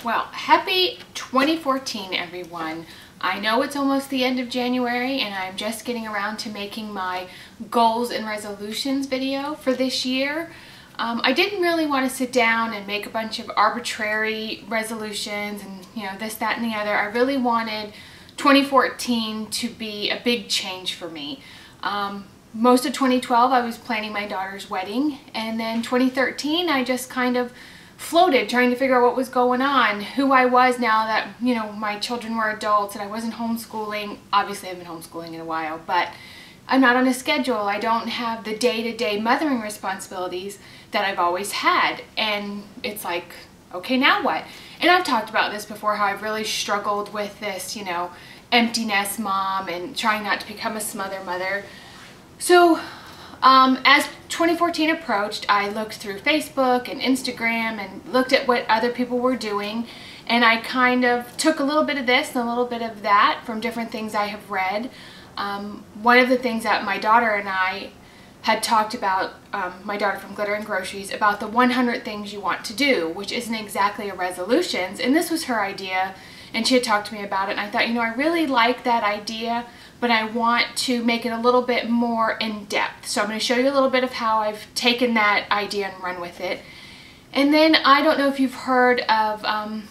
Well, happy 2014, everyone. I know it's almost the end of January and I'm just getting around to making my goals and resolutions video for this year. I didn't really want to sit down and make a bunch of arbitrary resolutions and this, that, and the other. I really wanted 2014 to be a big change for me. Most of 2012 I was planning my daughter's wedding, and then 2013 I just kind of floated trying to figure out what was going on, who I was now that my children were adults and I wasn't homeschooling. Obviously I've been homeschooling in a while, but I'm not on a schedule. I don't have the day-to-day mothering responsibilities that I've always had, and it's like, okay, now what? And I've talked about this before, how I've really struggled with this empty nest mom and trying not to become a smother mother. So as 2014 approached, I looked through Facebook and Instagram and looked at what other people were doing, and I kind of took a little bit of this and a little bit of that from different things I have read. One of the things that my daughter and I had talked about, my daughter from Glitter and Groceries, about the 100 things you want to do, which isn't exactly a resolutions, and this was her idea, and she had talked to me about it, and I thought, I really like that idea, but I want to make it a little bit more in depth. So I'm going to show you a little bit of how I've taken that idea and run with it. And then I don't know if you've heard of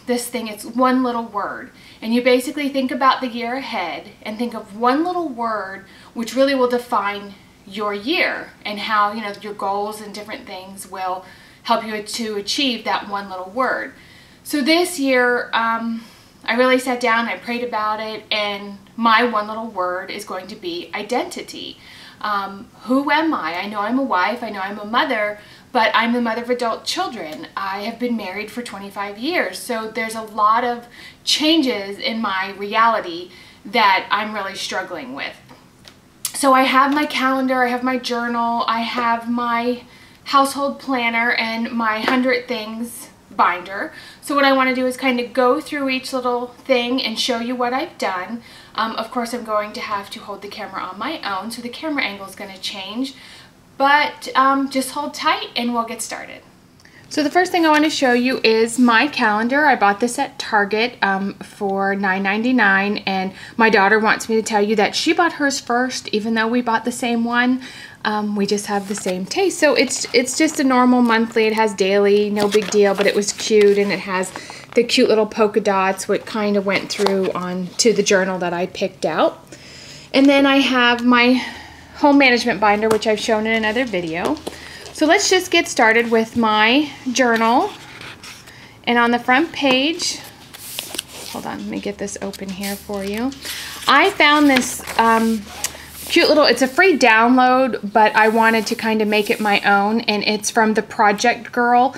this thing, it's one little word. And you basically think about the year ahead and think of one little word which really will define your year, and how your goals and different things will help you to achieve that one little word. So this year I really sat down, I prayed about it, and my one little word is going to be identity. Who am I? I know I'm a wife, I know I'm a mother, but I'm the mother of adult children. I have been married for 25 years, so there's a lot of changes in my reality that I'm really struggling with. So I have my calendar, I have my journal, I have my household planner, and my 100 things binder. So what I want to do is kind of go through each little thing and show you what I've done. Of course I'm going to have to hold the camera on my own, so the camera angle is going to change, but just hold tight and we'll get started. So the first thing I want to show you is my calendar. I bought this at Target for $9.99, and my daughter wants me to tell you that she bought hers first, even though we bought the same one. We just have the same taste. So it's just a normal monthly. It has daily, no big deal, but it was cute, and it has the cute little polka dots, what kind of went through onto the journal that I picked out. And then I have my home management binder, which I've shown in another video. So let's just get started with my journal. And on the front page, hold on, let me get this open here for you. I found this cute little, it's a free download, but I wanted to kind of make it my own, and it's from the Project Girl.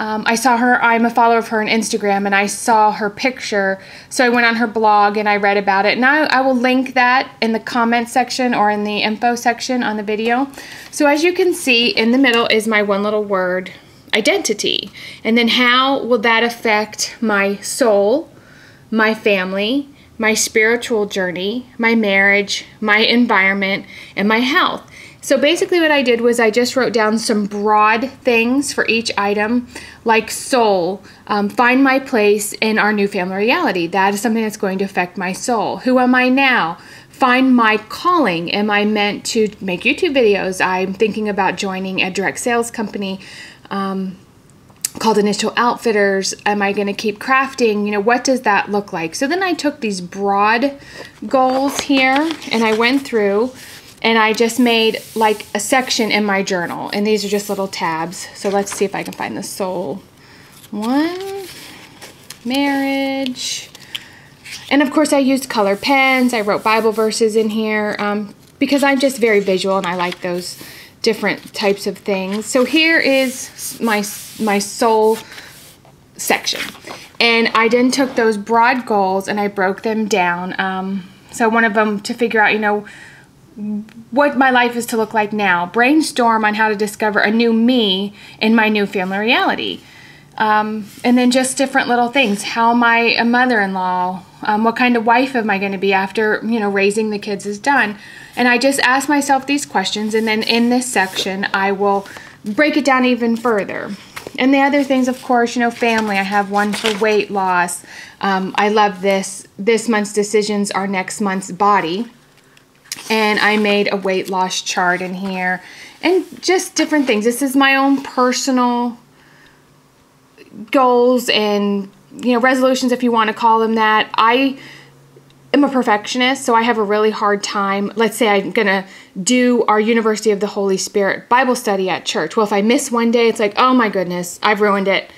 I saw her, I'm a follower of her on Instagram, and I saw her picture, so I went on her blog and I read about it, and I will link that in the comments section or in the info section on the video. So as you can see, in the middle is my one little word, identity, and then how will that affect my soul, my family, my spiritual journey, my marriage, my environment, and my health. So basically what I did was I just wrote down some broad things for each item, like soul, find my place in our new family reality. That is something that's going to affect my soul. Who am I now? Find my calling. Am I meant to make YouTube videos? I'm thinking about joining a direct sales company called Initial Outfitters. Am I going to keep crafting? What does that look like? So then I took these broad goals here and I went through and I just made like a section in my journal, and these are just little tabs. So let's see if I can find the soul one, marriage, and of course I used color pens. I wrote Bible verses in here because I'm just very visual and I like those different types of things. So here is my soul section, and I then took those broad goals and I broke them down. So one of them to figure out, what my life is to look like now. Brainstorm on how to discover a new me in my new family reality. And then just different little things. How am I a mother-in-law? What kind of wife am I going to be after, raising the kids is done? And I just ask myself these questions, and then in this section I will break it down even further. And the other things, of course, you know, family. I have one for weight loss. I love this. This month's decisions are next month's body. And I made a weight loss chart in here. And just different things. This is my own personal goals and, you know, resolutions, if you want to call them that. I am a perfectionist, so I have a really hard time. Let's say I'm going to do our University of the Holy Spirit Bible study at church. Well, if I miss one day, it's like, oh my goodness, I've ruined it.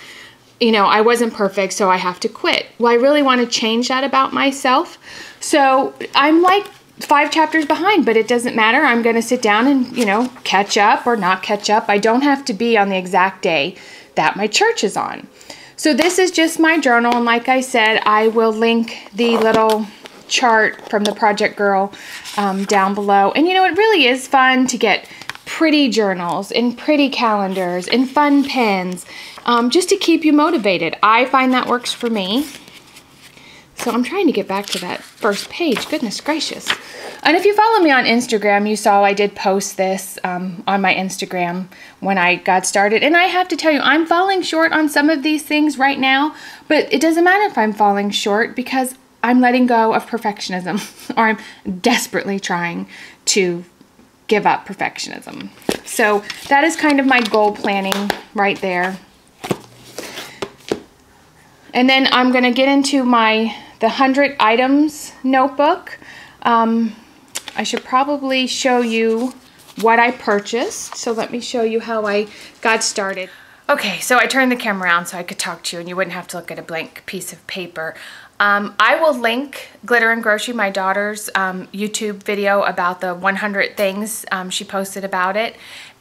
You know, I wasn't perfect, so I have to quit. Well, I really want to change that about myself. So I'm like 5 chapters behind, but it doesn't matter. I'm going to sit down and, you know, catch up or not catch up. I don't have to be on the exact day that my church is on. So this is just my journal, and like I said, I will link the little chart from the Project Girl down below. And you know, it really is fun to get pretty journals and pretty calendars and fun pens just to keep you motivated. I find that works for me. So I'm trying to get back to that first page. Goodness gracious. And if you follow me on Instagram, you saw I did post this on my Instagram when I got started. And I have to tell you, I'm falling short on some of these things right now. But it doesn't matter if I'm falling short, because I'm letting go of perfectionism, or I'm desperately trying to give up perfectionism. So that is kind of my goal planning right there. And then I'm going to get into the 100 items notebook. I should probably show you what I purchased. So let me show you how I got started. Okay, so I turned the camera around so I could talk to you and you wouldn't have to look at a blank piece of paper. I will link Glitter and Grocery, my daughter's YouTube video about the 100 things she posted about it.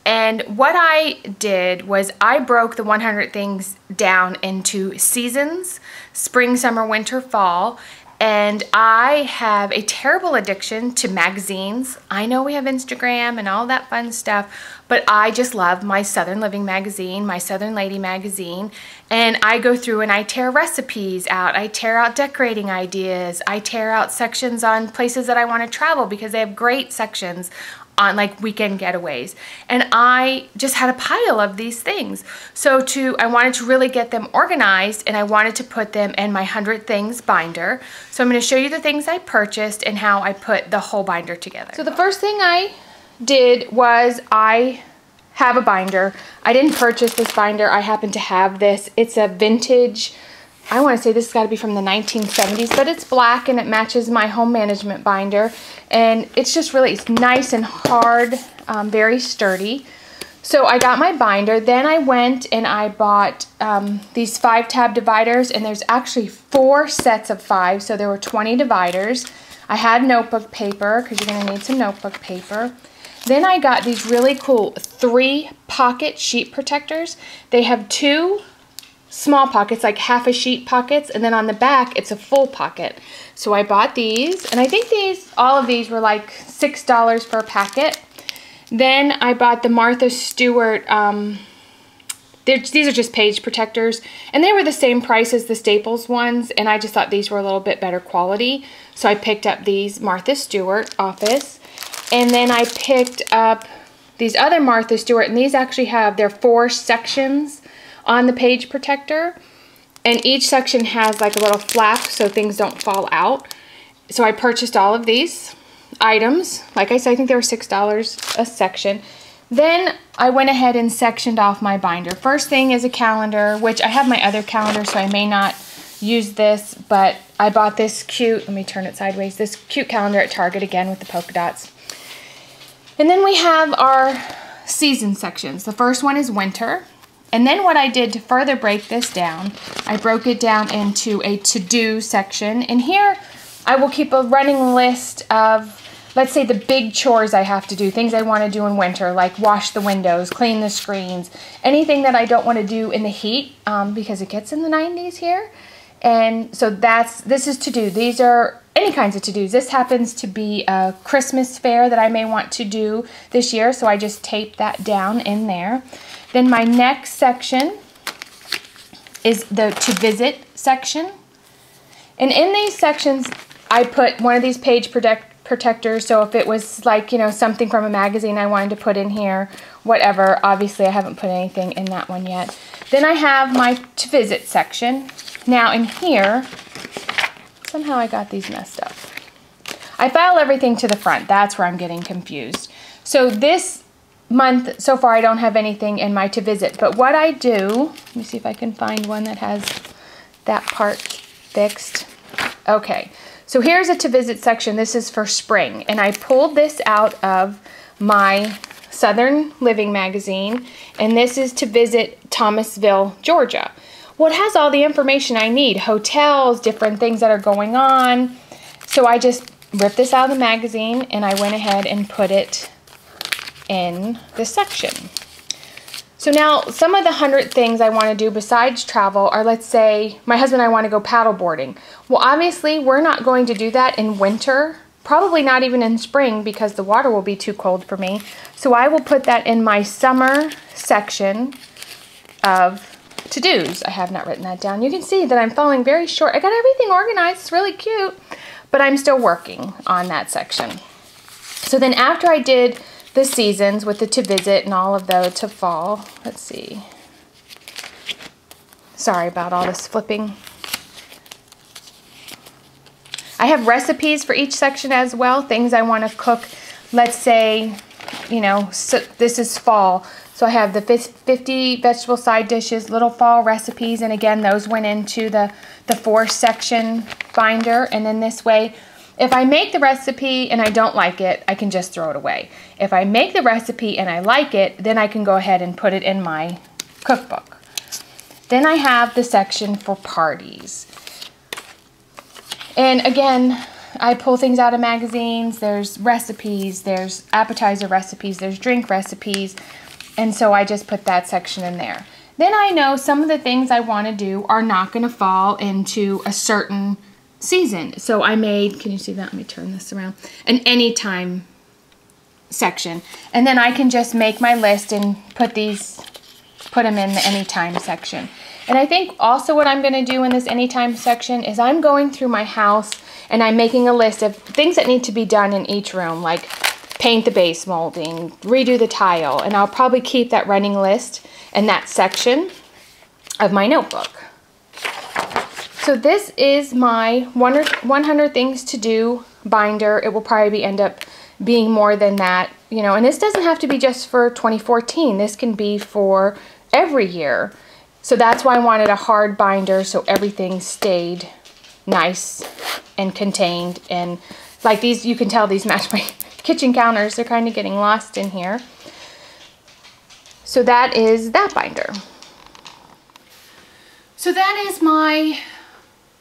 And what I did was I broke the 100 things down into seasons: spring, summer, winter, fall. And I have a terrible addiction to magazines. I know we have Instagram and all that fun stuff, but I just love my Southern Living magazine, my Southern Lady magazine. And I go through and I tear recipes out. I tear out decorating ideas. I tear out sections on places that I want to travel, because they have great sections on like weekend getaways. And I just had a pile of these things. So I wanted to really get them organized, and I wanted to put them in my 100 things binder. So I'm going to show you the things I purchased and how I put the whole binder together. So the first thing I did was I have a binder. I didn't purchase this binder. I happen to have this. It's a vintage, I want to say this has got to be from the 1970s, but it's black and it matches my home management binder. And it's just really, it's nice and hard, very sturdy. So I got my binder. Then I went and I bought these 5-tab dividers, and there's actually 4 sets of 5, so there were 20 dividers. I had notebook paper, because you're going to need some notebook paper. Then I got these really cool 3-pocket sheet protectors. They have 2 small pockets, like half a sheet pockets, and then on the back it's a full pocket. So I bought these, and I think all of these were like $6 per packet. Then I bought the Martha Stewart, these are just page protectors, and they were the same price as the Staples ones, and I just thought these were a little bit better quality. So I picked up these Martha Stewart Office, and then I picked up these other Martha Stewart, and these actually have their 4 sections on the page protector, and each section has like a little flap so things don't fall out. So I purchased all of these items. Like I said, I think they were $6 a section. Then I went ahead and sectioned off my binder. First thing is a calendar, which I have my other calendar, so I may not use this, but I bought this cute, let me turn it sideways, this cute calendar at Target again with the polka dots. And then we have our season sections. The first one is winter. And then what I did to further break this down, I broke it down into a to-do section. And here I will keep a running list of, let's say, the big chores I have to do, things I want to do in winter, like wash the windows, clean the screens, anything that I don't want to do in the heat, because it gets in the 90s here. And so this is to-do. These are any kinds of to-dos. This happens to be a Christmas fair that I may want to do this year, so I just taped that down in there. Then my next section is the to visit section. And in these sections, I put one of these page protectors. So if it was like, you know, something from a magazine I wanted to put in here, whatever. Obviously, I haven't put anything in that one yet. Then I have my to visit section. Now in here, somehow I got these messed up. I file everything to the front. That's where I'm getting confused. So this month, so far, I don't have anything in my to visit. But what I do, let me see if I can find one that has that part fixed. Okay, so here's a to visit section. This is for spring. And I pulled this out of my Southern Living magazine. And this is to visit Thomasville, Georgia. Well, it has all the information I need. Hotels, different things that are going on. So I just ripped this out of the magazine and I went ahead and put it in this section. So now some of the 100 things I want to do besides travel are, let's say my husband and I want to go paddle boarding. Well, obviously we're not going to do that in winter, probably not even in spring because the water will be too cold for me. So I will put that in my summer section of to-dos. I have not written that down. You can see that I'm falling very short. I got everything organized. It's really cute, but I'm still working on that section. So then after I did the seasons with the to visit and all of those to fall, let's see. Sorry about all this flipping. I have recipes for each section as well, things I want to cook. Let's say, you know, so this is fall. So I have the 50 vegetable side dishes, little fall recipes, and again, those went into the 4-section binder. And then this way, if I make the recipe and I don't like it, I can just throw it away. If I make the recipe and I like it, then I can go ahead and put it in my cookbook. Then I have the section for parties. And again, I pull things out of magazines. There's recipes, there's appetizer recipes, there's drink recipes. And so I just put that section in there. Then I know some of the things I want to do are not going to fall into a certain season. So I made, can you see that? Let me turn this around. An anytime section. And then I can just make my list and put them in the anytime section. And I think also what I'm going to do in this anytime section is I'm going through my house and I'm making a list of things that need to be done in each room, like paint the base molding, redo the tile, and I'll probably keep that running list in that section of my notebook. So this is my 100 things to do binder. It will probably end up being more than that, you know, and this doesn't have to be just for 2014. This can be for every year. So that's why I wanted a hard binder so everything stayed nice and contained. And like these, you can tell these match my kitchen counters. They're kind of getting lost in here. So that is that binder. So that is my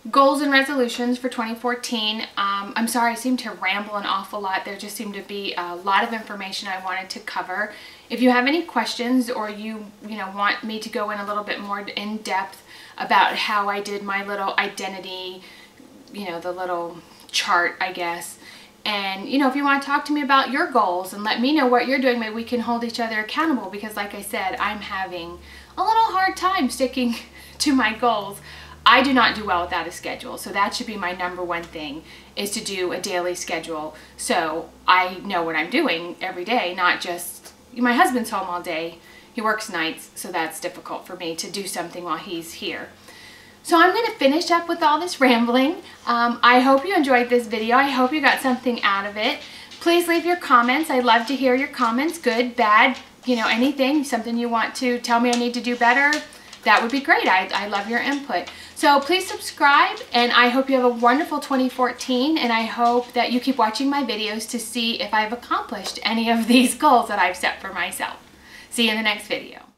goals and resolutions for 2014. I'm sorry, I seem to ramble an awful lot. There just seemed to be a lot of information I wanted to cover. If you have any questions or you want me to go in a little bit more in depth about how I did my little identity, the little chart, I guess. And, if you want to talk to me about your goals and let me know what you're doing, maybe we can hold each other accountable because, like I said, I'm having a little hard time sticking to my goals. I do not do well without a schedule, so that should be my #1 thing, is to do a daily schedule so I know what I'm doing every day, not just, my husband's home all day, he works nights, so that's difficult for me to do something while he's here. So I'm going to finish up with all this rambling. I hope you enjoyed this video. I hope you got something out of it. Please leave your comments. I'd love to hear your comments, good, bad, anything, something you want to tell me I need to do better. That would be great. I love your input. So please subscribe, and I hope you have a wonderful 2014, and I hope that you keep watching my videos to see if I've accomplished any of these goals that I've set for myself. See you in the next video.